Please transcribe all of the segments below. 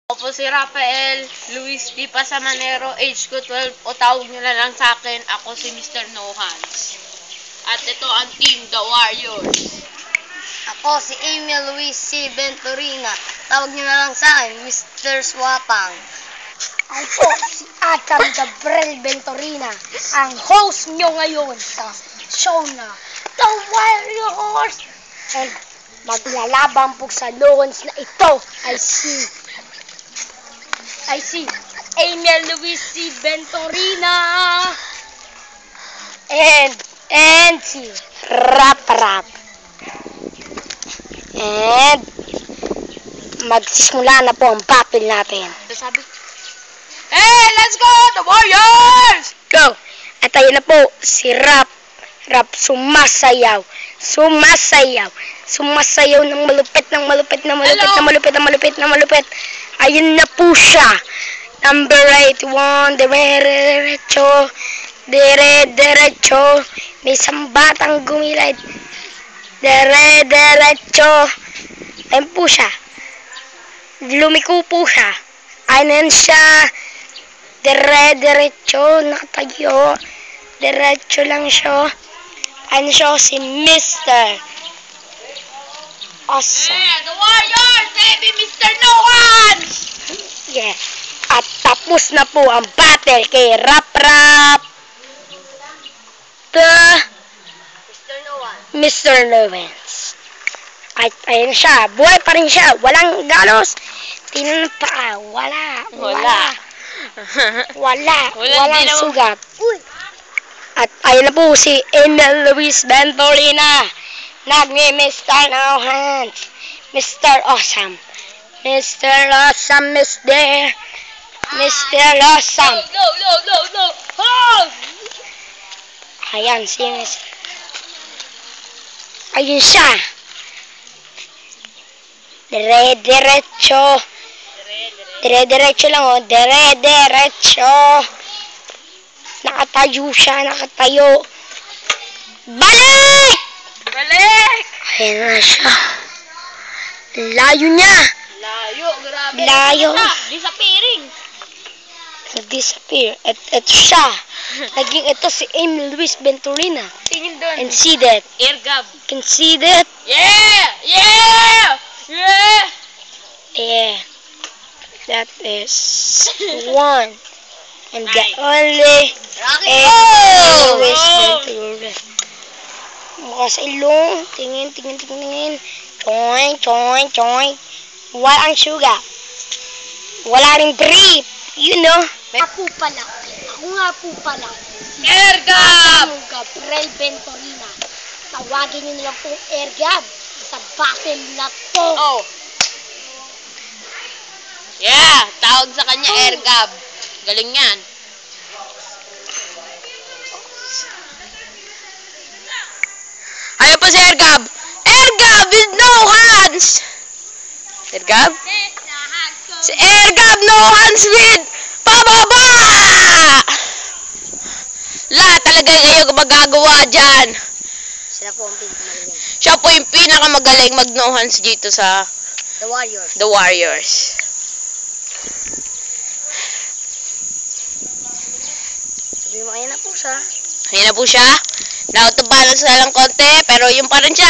Ako po si Rafael Luis P. Pasamanero, age ko 12, o tawag nyo na lang sa akin, ako si Mr. No Hands. At ito ang team, The Warriors. Ako si Emil Luis C. Venturina. Tawag niyo na lang sa akin, Mr. Swapang. Ako si Adam Gabriel Venturina, ang host nyo ngayon sa show na The Warriors. And maglalaban po sa launch na ito ay si Emil Luis C. Venturina and si Rap. And magsisimula na po ang battle natin. Sabi, hey, let's go, The Warriors! Go! At ayun na po, si Rap sumasayaw ng malupit. Ayun na po siya. Number 81, diretso. May isang batang gumilid. Diretso. Ayun po siya. Lumiko po siya. Ayun siya. Diretso. Nakatayo. Diretso lang siya. Ayun siya si Mr. Awesome. Yeah, The Warriors, baby, Mr. No Hands! Yeah. At tapos na po ang battle kay Rap. Mr. No Hands. At ayun siya. Buhay pa rin siya. Walang galos. Tingnan pa. Walang sugat. At ayun na po si Emil Luis Venturina. Nagmi-Mr. No Hands. Mr. Awesome. Mr. Awesome is there. Mr. Awesome. No. Hold! Ayan si Mr. Ayun siya. Diretso lang o. Diretso. Nakatayo siya. Balik! Ayan na siya. Layo niya. Grabe. Layo. Disappearing. Ito siya. Naging ito si Emil Luis Venturina. Tingin doon. And see that. Airgab. Can see that. Yeah! Yeah. That is one. And the only Emil Luis Venturina. Mukha sa ilong. Tingin. Choing. Walang sugar. Wala ring brief. You know. Ako nga po pala. Airgab! Gabriel Venturina. Tawagin niyo nilang pong Airgab sa battle na to. Oh. Yeah, tawag sa kanya Airgab. Galing yan. Ayun po si Airgab. Airgab with no hands. Airgab? Si Airgab no hands with pababa! Talaga kayo magagawa dyan. Siya po yung pinakamagaling mag no hands dito sa The Warriors. Sabi mo, ayan na po siya. Ayan na po siya. Now, to balance na lang konti, pero yung pa rin siya.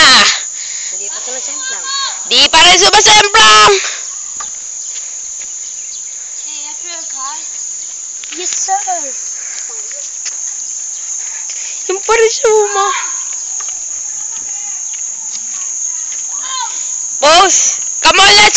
Hindi pa sumasemplang. Di pa rin sumasemplang. Yes, sir. Yung pa rin siya, Boss, come on, let's